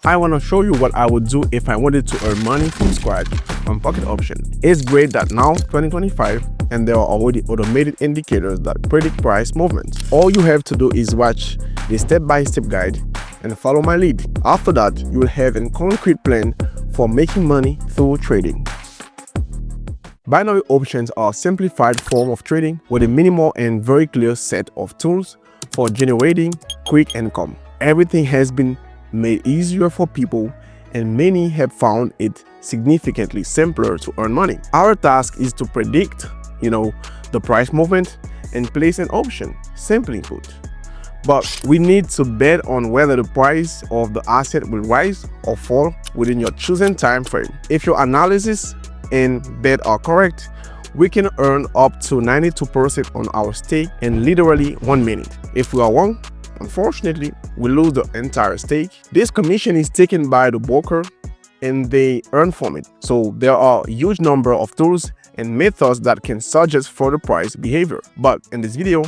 I want to show you what I would do if I wanted to earn money from scratch on pocket option. It's great that now 2025 and there are already automated indicators that predict price movements. All you have to do is watch the step-by-step guide and follow my lead. After that, you will have a concrete plan for making money through trading. Binary options are a simplified form of trading with a minimal and very clear set of tools for generating quick income. Everything has been made easier for people, and many have found it significantly simpler to earn money. Our task is to predict, the price movement and place an option, simply put. But we need to bet on whether the price of the asset will rise or fall within your chosen time frame. If your analysis and bet are correct, we can earn up to 92% on our stake in literally 1 minute. If we are wrong, unfortunately, we lose the entire stake. This commission is taken by the broker and they earn from it. So there are a huge number of tools and methods that can suggest further price behavior. But in this video,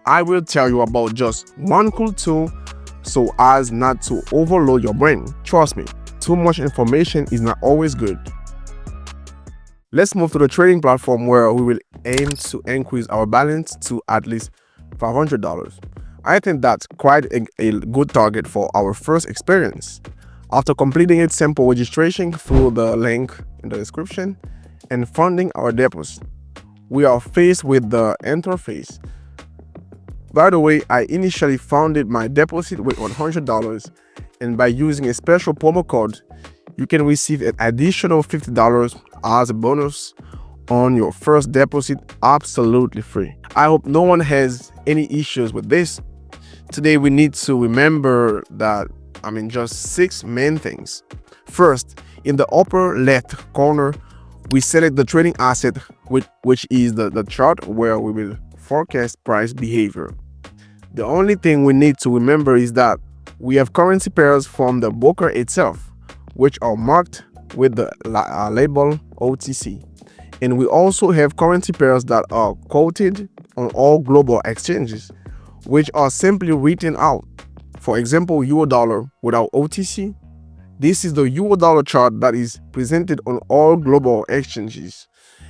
I will tell you about just one cool tool so as not to overload your brain. Trust me, too much information is not always good. Let's move to the trading platform where we will aim to increase our balance to at least $500. I think that's quite a good target for our first experience. After completing its simple registration through the link in the description and funding our deposit, we are faced with the interface. By the way, I initially funded my deposit with $100, and by using a special promo code, you can receive an additional $50 as a bonus on your first deposit absolutely free. I hope no one has any issues with this. Today we need to remember that just 6 main things. First, in the upper left corner, we select the trading asset, which is the chart where we will forecast price behavior. The only thing we need to remember is that we have currency pairs from the broker itself, which are marked with the label OTC. And we also have currency pairs that are quoted on all global exchanges, which are simply written out. For example, euro dollar without OTC. This is the euro dollar chart that is presented on all global exchanges,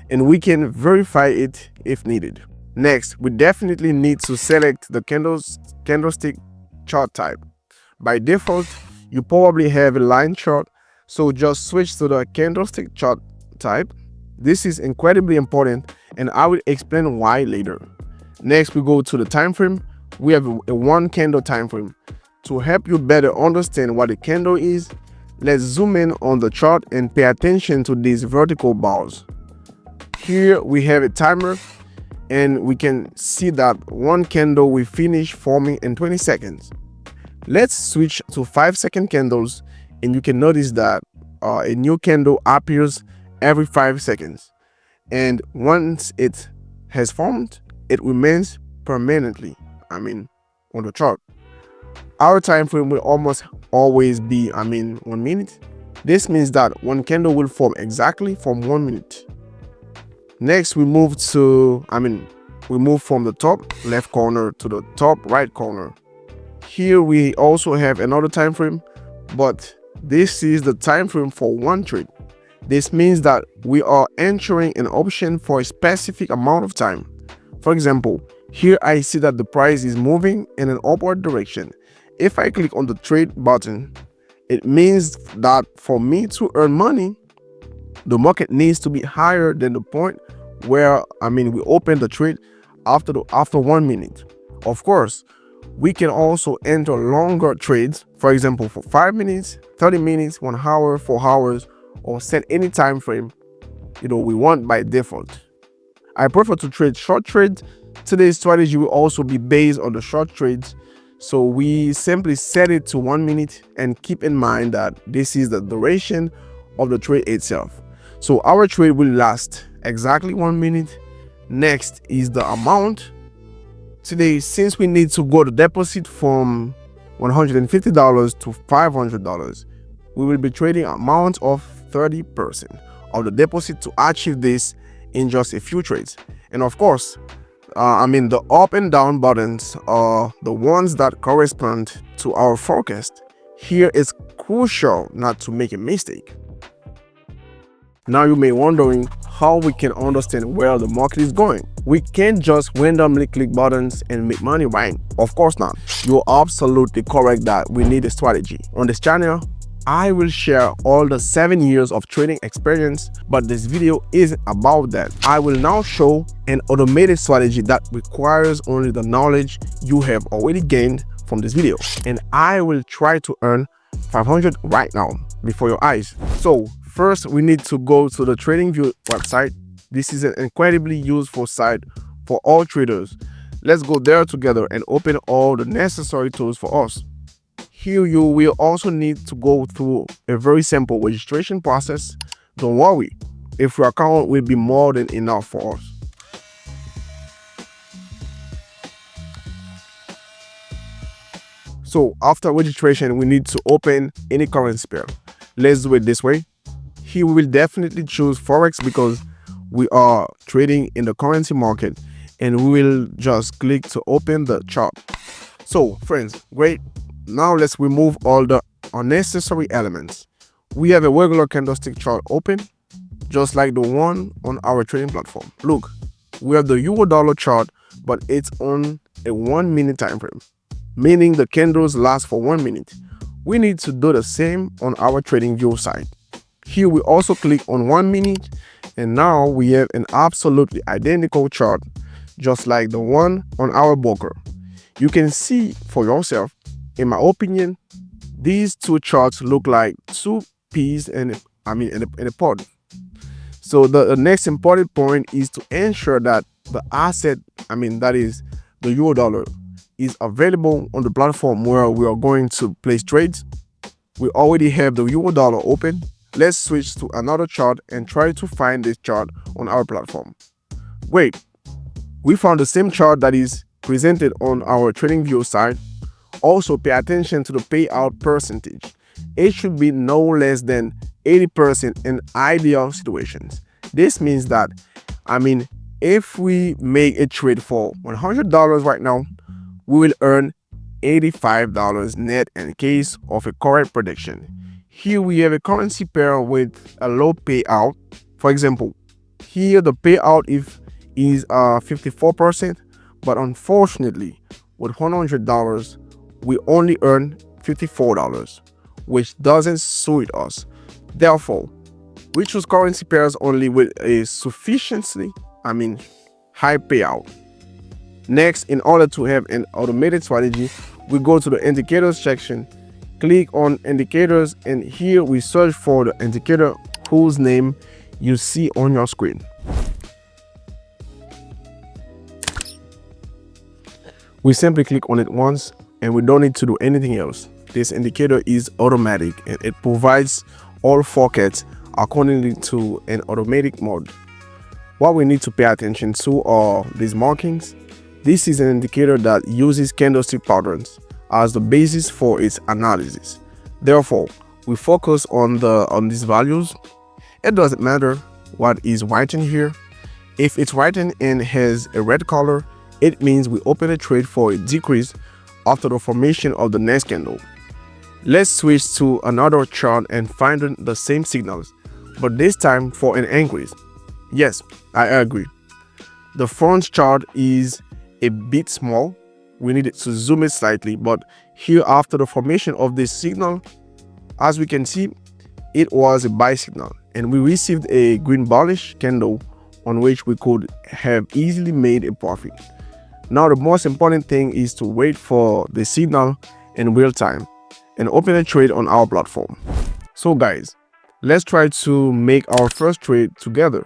and we can verify it if needed. Next, we definitely need to select the candlestick chart type. By default, you probably have a line chart, so just switch to the candlestick chart type. This is incredibly important, and I will explain why later. Next, we go to the time frame. We have a 1 candle time frame. To help you better understand what a candle is, let's zoom in on the chart and pay attention to these vertical bars. Here we have a timer, and we can see that 1 candle will finish forming in 20 seconds. Let's switch to 5-second candles, and you can notice that a new candle appears every 5 seconds. And once it has formed, it remains permanently, on the chart. Our time frame will almost always be 1 minute. This means that 1 candle will form exactly from 1 minute. Next, we move from the top left corner to the top right corner. Here we also have another time frame, but this is the time frame for 1 trade. This means that we are entering an option for a specific amount of time. For example, here I see that the price is moving in an upward direction. If I click on the trade button, it means that for me to earn money, the market needs to be higher than the point where we open the trade after 1 minute. Of course, we can also enter longer trades, for example, for 5 minutes, 30 minutes, 1 hour, 4 hours, or set any time frame we want by default. I prefer to trade short trades. Today's strategy will also be based on the short trades, so we simply set it to 1 minute and keep in mind that this is the duration of the trade itself. So our trade will last exactly 1 minute. Next is the amount. Today, since we need to go to deposit from $150 to $500, we will be trading amount of 30% of the deposit to achieve this in just a few trades. And of course, the up and down buttons are the ones that correspond to our forecast. Here it's crucial not to make a mistake. Now you may be wondering how we can understand where the market is going. We can't just randomly click buttons and make money, right? Of course not. You're absolutely correct that we need a strategy. On this channel, I will share all the 7 years of trading experience, but this video isn't about that. I will now show an automated strategy that requires only the knowledge you have already gained from this video. And I will try to earn 500 right now before your eyes. So first, we need to go to the TradingView website. This is an incredibly useful site for all traders. Let's go there together and open all the necessary tools for us. Here you will also need to go through a very simple registration process. Don't worry, if your account will be more than enough for us. So after registration, we need to open any currency pair. Let's do it this way. Here we will definitely choose Forex because we are trading in the currency market, and we will just click to open the chart. So friends, great. Now let's remove all the unnecessary elements. We have a regular candlestick chart open, just like the one on our trading platform. Look, we have the euro-dollar chart, but it's on a 1 minute time frame, meaning the candles last for 1 minute. We need to do the same on our TradingView side. Here we also click on 1 minute, and now we have an absolutely identical chart, just like the one on our broker. You can see for yourself. In my opinion, these two charts look like two peas in a pod. So the next important point is to ensure that the asset, that is the euro dollar, is available on the platform where we are going to place trades. We already have the euro dollar open. Let's switch to another chart and try to find this chart on our platform. Wait, we found the same chart that is presented on our TradingView site. Also, pay attention to the payout percentage. It should be no less than 80% in ideal situations. This means that, if we make a trade for $100 right now, we will earn $85 net in case of a correct prediction. Here we have a currency pair with a low payout. For example, here the payout is 54%, but unfortunately, with $100, we only earn $54, which doesn't suit us. Therefore, we choose currency pairs only with a sufficiently, high payout. Next, in order to have an automated strategy, we go to the indicators section, click on indicators, and here we search for the indicator whose name you see on your screen. We simply click on it once, and we don't need to do anything else. This indicator is automatic, and it provides all forecasts accordingly to an automatic mode. What we need to pay attention to are these markings. This is an indicator that uses candlestick patterns as the basis for its analysis. Therefore, we focus on these values. It doesn't matter what is written here. If it's written and has a red color, it means we open a trade for a decrease after the formation of the next candle. Let's switch to another chart and find the same signals, but this time for an increase. Yes, I agree. The front chart is a bit small. We needed to zoom it slightly, but here after the formation of this signal, as we can see, it was a buy signal, and we received a green bullish candle on which we could have easily made a profit. Now the most important thing is to wait for the signal in real time and open a trade on our platform. So guys, let's try to make our first trade together.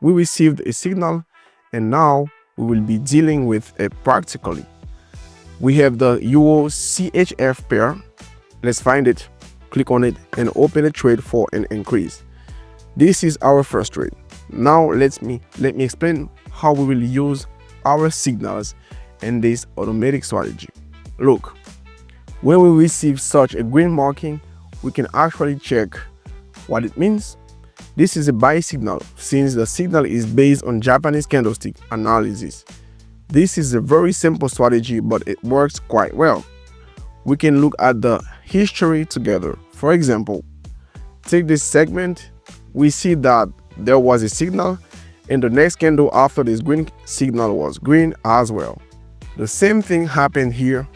We received a signal, and now we will be dealing with it practically. We have the Euro CHF pair. Let's find it, click on it, and open a trade for an increase. This is our first trade. Now let me explain how we will use our signals in this automatic strategy. Look, when we receive such a green marking, we can actually check what it means. This is a buy signal since the signal is based on Japanese candlestick analysis. This is a very simple strategy, but it works quite well. We can look at the history together. For example, take this segment, we see that there was a signal and the next candle after this green signal was green as well. The same thing happened here.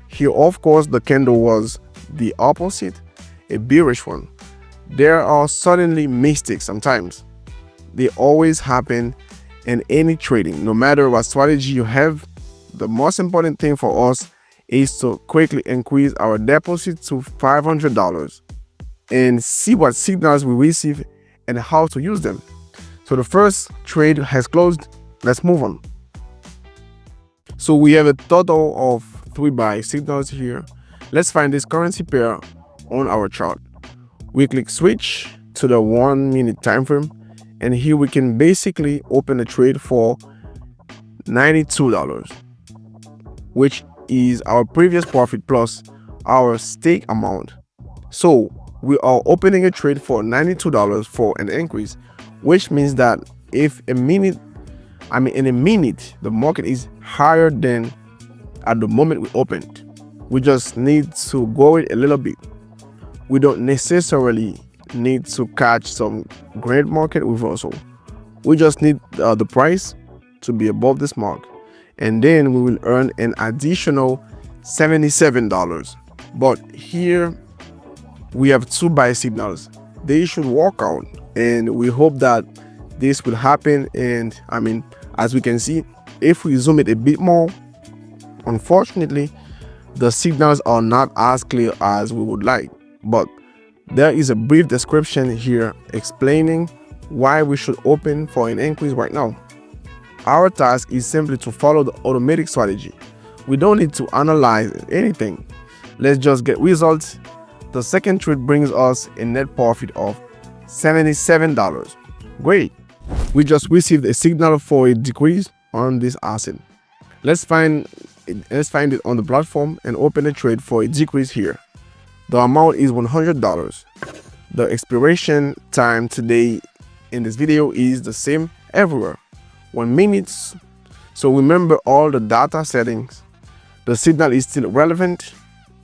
Here, of course, the candle was the opposite, a bearish one. There are suddenly mistakes sometimes. They always happen in any trading. No matter what strategy you have, the most important thing for us is to quickly increase our deposit to $500 and see what signals we receive and how to use them. So the first trade has closed. Let's move on. So we have a total of 3 buy signals here. Let's find this currency pair on our chart. We click switch to the 1 minute time frame, and here we can basically open a trade for $92, which is our previous profit plus our stake amount. So we are opening a trade for $92 for an increase, which means that if in a minute the market is higher than at the moment we opened, we just need to go it a little bit. We don't necessarily need to catch some great market reversal. We just need the price to be above this mark, and then we will earn an additional $77. But here we have 2 buy signals. They should work out, and we hope that this will happen. And as we can see, if we zoom it a bit more, unfortunately the signals are not as clear as we would like, but there is a brief description here explaining why we should open for an increase right now. Our task is simply to follow the automatic strategy. We don't need to analyze anything. Let's just get results. The second trade brings us a net profit of $77. Great. We just received a signal for a decrease on this asset. Let's find it on the platform and open a trade for a decrease here. The amount is $100. The expiration time today in this video is the same everywhere, 1 minute. So remember all the data settings. The signal is still relevant.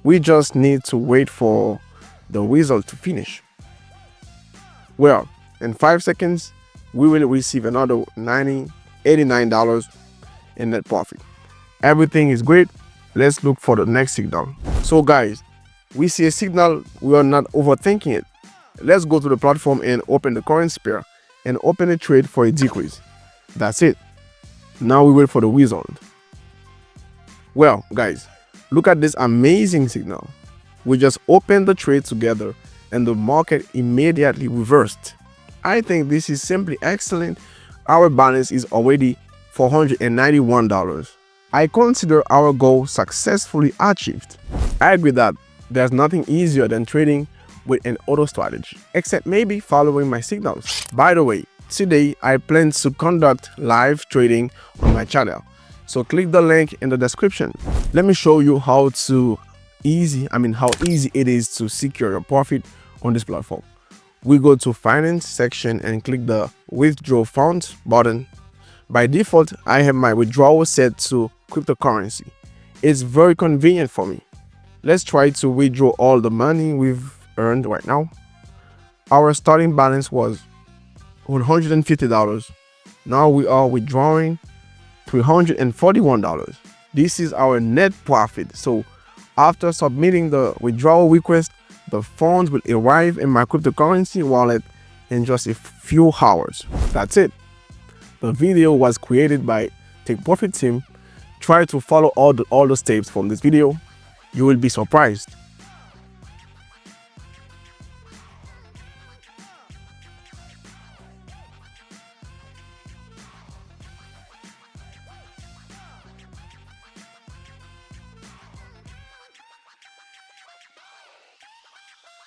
We just need to wait for the result to finish. Well, in 5 seconds, we will receive another $89 in net profit. Everything is great. Let's look for the next signal. So guys, we see a signal, we are not overthinking it. Let's go to the platform and open the currency pair and open a trade for a decrease. That's it. Now we wait for the result. Well guys, look at this amazing signal. We just opened the trade together and the market immediately reversed. I think this is simply excellent. Our balance is already $491. I consider our goal successfully achieved. I agree that there's nothing easier than trading with an auto strategy, except maybe following my signals. By the way, today I plan to conduct live trading on my channel, so click the link in the description. Let me show you how easy it is to secure your profit on this platform. We go to finance section and click the withdraw funds button. By default, I have my withdrawal set to cryptocurrency. It's very convenient for me. Let's try to withdraw all the money we've earned right now. Our starting balance was $150. Now we are withdrawing $341. This is our net profit. So after submitting the withdrawal request, the funds will arrive in my cryptocurrency wallet in just a few hours. That's it. The video was created by Take Profit team. Try to follow all the steps from this video. You will be surprised.